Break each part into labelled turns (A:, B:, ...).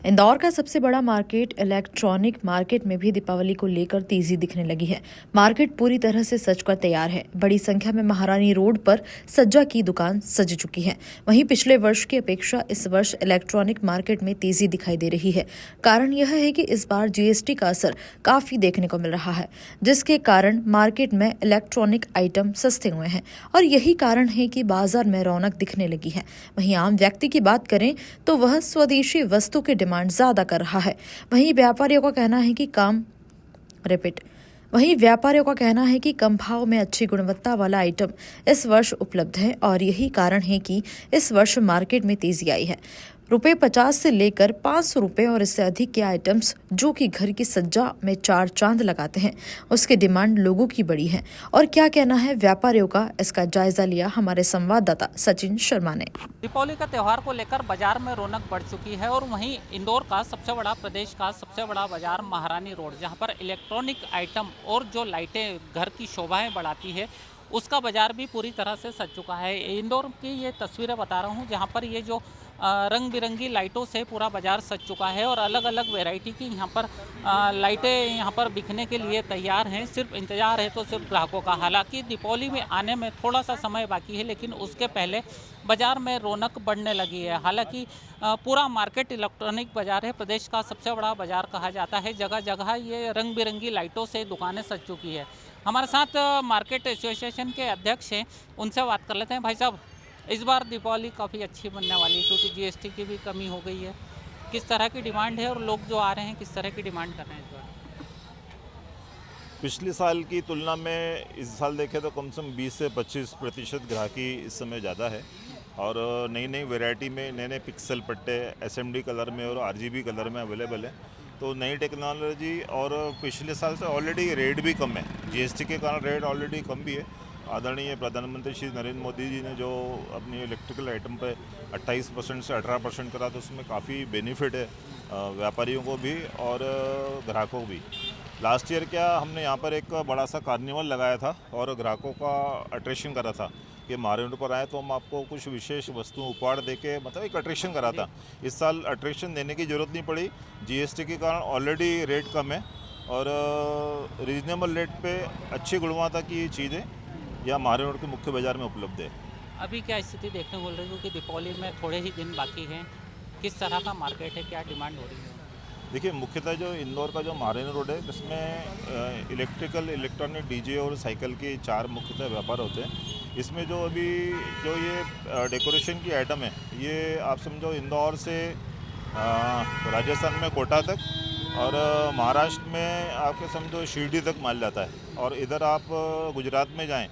A: इंदौर का सबसे बड़ा मार्केट इलेक्ट्रॉनिक मार्केट में भी दीपावली को लेकर तेजी दिखने लगी है। मार्केट पूरी तरह से सजकर तैयार है। बड़ी संख्या में महारानी रोड पर सज्जा की दुकान सज चुकी है। वहीं पिछले वर्ष की अपेक्षा इस वर्ष इलेक्ट्रॉनिक मार्केट में तेजी दिखाई दे रही है। कारण यह है कि इस बार जीएसटी का असर काफी देखने को मिल रहा है, जिसके कारण मार्केट में इलेक्ट्रॉनिक आइटम सस्ते हुए हैं और यही कारण है कि बाजार में रौनक दिखने लगी है। वहीं आम व्यक्ति की बात करें तो वह स्वदेशी वस्तु की डिमांड ज्यादा कर रहा है। वहीं व्यापारियों का कहना है कि कम भाव में अच्छी गुणवत्ता वाला आइटम इस वर्ष उपलब्ध है और यही कारण है कि इस वर्ष मार्केट में तेजी आई है। ₹50 से लेकर ₹500 और इससे अधिक के आइटम्स जो कि घर की सज्जा में चार चांद लगाते हैं, उसकी डिमांड लोगों की बड़ी है। और क्या कहना है व्यापारियों का, इसका जायजा लिया हमारे संवाददाता सचिन शर्मा ने।
B: दीपावली का त्यौहार को लेकर बाजार में रौनक बढ़ चुकी है और वहीं इंदौर का सबसे बड़ा, प्रदेश का सबसे बड़ा बाजार महारानी रोड, जहां पर इलेक्ट्रॉनिक आइटम और जो लाइटें घर की शोभाएं बढ़ाती है, उसका बाजार भी पूरी तरह से सज चुका है। इंदौर की ये तस्वीरें बता रहा हूँ, जहाँ पर ये जो रंग बिरंगी लाइटों से पूरा बाजार सज चुका है और अलग अलग वैरायटी की यहाँ पर लाइटें यहाँ पर बिकने के लिए तैयार हैं। सिर्फ इंतज़ार है तो सिर्फ ग्राहकों का। हालांकि दीपावली में आने में थोड़ा सा समय बाकी है, लेकिन उसके पहले बाजार में रौनक बढ़ने लगी है। हालांकि पूरा मार्केट इलेक्ट्रॉनिक बाजार है, प्रदेश का सबसे बड़ा बाजार कहा जाता है। जगह जगह ये रंग बिरंगी लाइटों से दुकानें सज चुकी है। हमारे साथ मार्केट एसोसिएशन के अध्यक्ष हैं, उनसे बात कर लेते हैं। भाई साहब, इस बार दीपावली काफ़ी अच्छी बनने वाली है क्योंकि जीएसटी की भी कमी हो गई है। किस तरह की डिमांड है और लोग जो आ रहे हैं किस तरह की डिमांड कर रहे हैं इस बार?
C: पिछले साल की तुलना में इस साल देखें तो कम से कम 20 से 25% ग्राहकी इस समय ज़्यादा है और नई नई वैरायटी में नए नए पिक्सल पट्टे एसएमडी कलर में और आरजीबी कलर में अवेलेबल है। तो नई टेक्नोलॉजी और पिछले साल से ऑलरेडी रेट भी कम है। जीएसटी के कारण रेट ऑलरेडी कम भी है। आदरणीय प्रधानमंत्री श्री नरेंद्र मोदी जी ने जो अपनी इलेक्ट्रिकल आइटम पे 28% से 18% करा, तो उसमें काफ़ी बेनिफिट है व्यापारियों को भी और ग्राहकों को भी। लास्ट ईयर क्या हमने यहाँ पर एक बड़ा सा कार्निवल लगाया था और ग्राहकों का अट्रैक्शन करा था कि मार्केट पर आए तो हम आपको कुछ विशेष वस्तु उपहार देके मतलब एक अट्रैक्शन करा था। इस साल अट्रैक्शन देने की ज़रूरत नहीं पड़ी। जीएसटी के कारण ऑलरेडी रेट कम है और रीजनेबल रेट पे अच्छी गुणवत्ता की चीज़ें या महारानी रोड के मुख्य बाजार में उपलब्ध है।
B: अभी क्या स्थिति देखने को मिल रही है कि दीपावली में थोड़े ही दिन बाकी हैं, किस तरह का मार्केट है, क्या डिमांड हो रही है?
C: देखिए, मुख्यतः जो इंदौर का जो महारानी रोड है, इसमें इलेक्ट्रॉनिक डीजे और साइकिल के 4 मुख्यतः व्यापार होते हैं। इसमें जो अभी जो ये डेकोरेशन की आइटम है, ये आप समझो इंदौर से राजस्थान में कोटा तक और महाराष्ट्र में आपके समझो शिरडी तक माल जाता है और इधर आप गुजरात में जाएं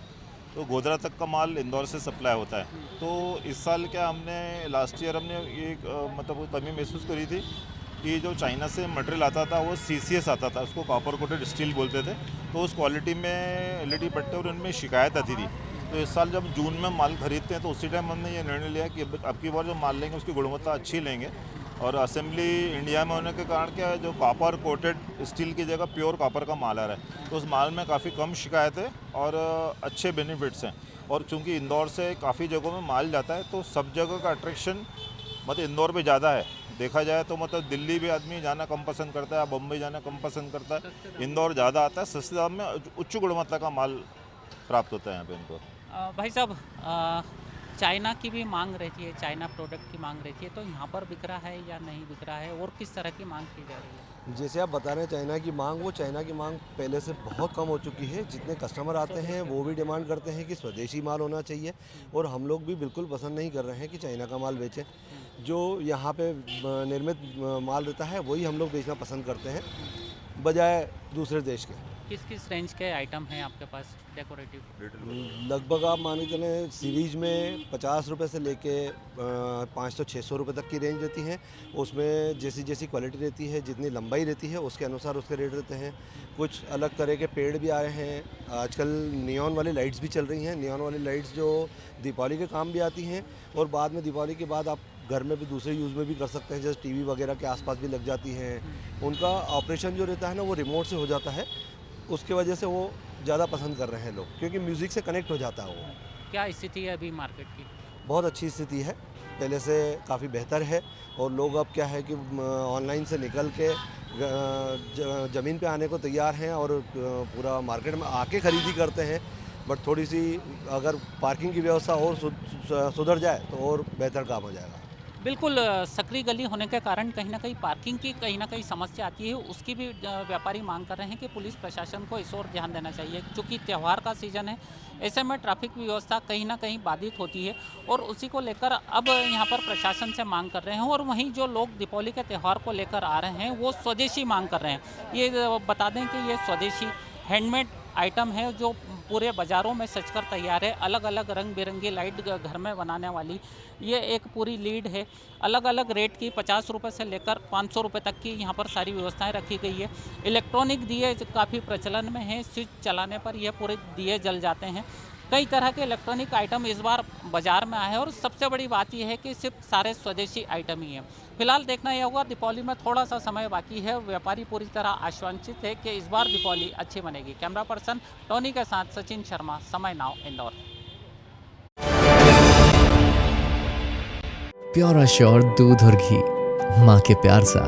C: तो गोधरा तक का माल इंदौर से सप्लाई होता है। तो इस साल क्या हमने लास्ट ईयर हमने ये मतलब कमी महसूस करी थी कि जो चाइना से मटेरियल आता था वो सीसीएस आता था, उसको कॉपर कोटेड स्टील बोलते थे। तो उस क्वालिटी में एलईडी पट्टे और उनमें शिकायत आती थी। तो इस साल जब जून में माल खरीदते हैं तो उसी टाइम हमने ये निर्णय लिया कि अब की बार जो माल लेंगे उसकी गुणवत्ता अच्छी लेंगे और असेंबली इंडिया में होने के कारण क्या है, जो कॉपर कोटेड स्टील की जगह प्योर कॉपर का माल आ रहा है, तो उस माल में काफ़ी कम शिकायत है और अच्छे बेनिफिट्स हैं। और चूंकि इंदौर से काफ़ी जगहों में माल जाता है तो सब जगह का अट्रैक्शन मतलब इंदौर पे ज़्यादा है। देखा जाए तो मतलब दिल्ली भी आदमी जाना कम पसंद करता है, बम्बई जाना कम पसंद करता है, इंदौर ज़्यादा आता है। सस्ते दाम में उच्च गुणवत्ता का माल प्राप्त होता है यहाँ पे इनको।
B: भाई साहब, चाइना की भी मांग रहती है, चाइना प्रोडक्ट की मांग रहती है, तो यहाँ पर बिक रहा है या नहीं बिक रहा है और किस तरह की मांग की जा रही है?
D: जैसे आप बता रहे हैं चाइना की मांग, वो चाइना की मांग पहले से बहुत कम हो चुकी है। जितने कस्टमर आते हैं वो भी डिमांड करते हैं कि स्वदेशी माल होना चाहिए और हम लोग भी बिल्कुल पसंद नहीं कर रहे हैं कि चाइना का माल बेचें। जो यहाँ पे निर्मित माल रहता है वही हम लोग बेचना पसंद करते हैं बजाय दूसरे देश के।
B: किस किस रेंज के आइटम हैं आपके पास डेकोरेटिव?
D: लगभग आप मान के चलें सीरीज में 50 रुपये से लेके 500-600 रुपये तक की रेंज रहती है। उसमें जैसी जैसी क्वालिटी रहती है, जितनी लंबाई रहती है उसके अनुसार उसके रेट रहते हैं। कुछ अलग तरह के पेड़ भी आए हैं। आजकल नियॉन वाली लाइट्स भी चल रही हैं। नियॉन वाली लाइट्स जो दीपावली के काम भी आती हैं और बाद में दीपावली के बाद आप घर में भी दूसरे यूज़ में भी कर सकते हैं, जैसे टीवी वगैरह के आसपास भी लग जाती हैं। उनका ऑपरेशन जो रहता है ना वो रिमोट से हो जाता है, उसके वजह से वो ज़्यादा पसंद कर रहे हैं लोग, क्योंकि म्यूज़िक से कनेक्ट हो जाता है वो।
B: क्या स्थिति है अभी मार्केट की?
D: बहुत अच्छी स्थिति है। पहले से काफ़ी बेहतर है और लोग अब क्या है कि ऑनलाइन से निकल के ज़मीन पे आने को तैयार हैं और पूरा मार्केट में आके ख़रीदी करते हैं। बट थोड़ी सी अगर पार्किंग की व्यवस्था और सुधर जाए तो और बेहतर काम हो जाएगा।
B: बिल्कुल सकरी गली होने के कारण कहीं ना कहीं पार्किंग की कहीं ना कहीं समस्या आती है, उसकी भी व्यापारी मांग कर रहे हैं कि पुलिस प्रशासन को इस ओर ध्यान देना चाहिए। क्योंकि त्यौहार का सीज़न है, ऐसे में ट्रैफिक व्यवस्था कहीं ना कहीं बाधित होती है और उसी को लेकर अब यहाँ पर प्रशासन से मांग कर रहे हैं। और वहीं जो लोग दीपावली के त्यौहार को लेकर आ रहे हैं वो स्वदेशी मांग कर रहे हैं। ये बता दें कि ये स्वदेशी हैंडमेड आइटम है जो पूरे बाज़ारों में सजकर तैयार है। अलग अलग रंग बिरंगी लाइट घर में बनाने वाली ये एक पूरी लीड है। अलग अलग रेट की 50 रुपये से लेकर 500 रुपये तक की यहाँ पर सारी व्यवस्थाएं रखी गई है। इलेक्ट्रॉनिक दिए काफ़ी प्रचलन में हैं, स्विच चलाने पर यह पूरे दिए जल जाते हैं। कई तरह के इलेक्ट्रॉनिक आइटम इस बार बाज़ार में आए हैं और सबसे बड़ी बात यह है कि सिर्फ सारे स्वदेशी आइटम ही हैं। फिलहाल देखना यह होगा, दीपावली में थोड़ा सा समय बाकी है। व्यापारी पूरी तरह आश्वसित है कि इस बार दीपावली अच्छी बनेगी। कैमरा पर्सन टोनी के साथ सचिन शर्मा, समय नाउ, इंदौर।
E: प्योर श्योर दूध और घी, माँ के प्यार सा,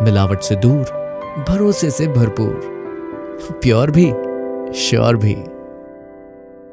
E: मिलावट से दूर, भरोसे से भरपूर, प्योर भी श्योर भी।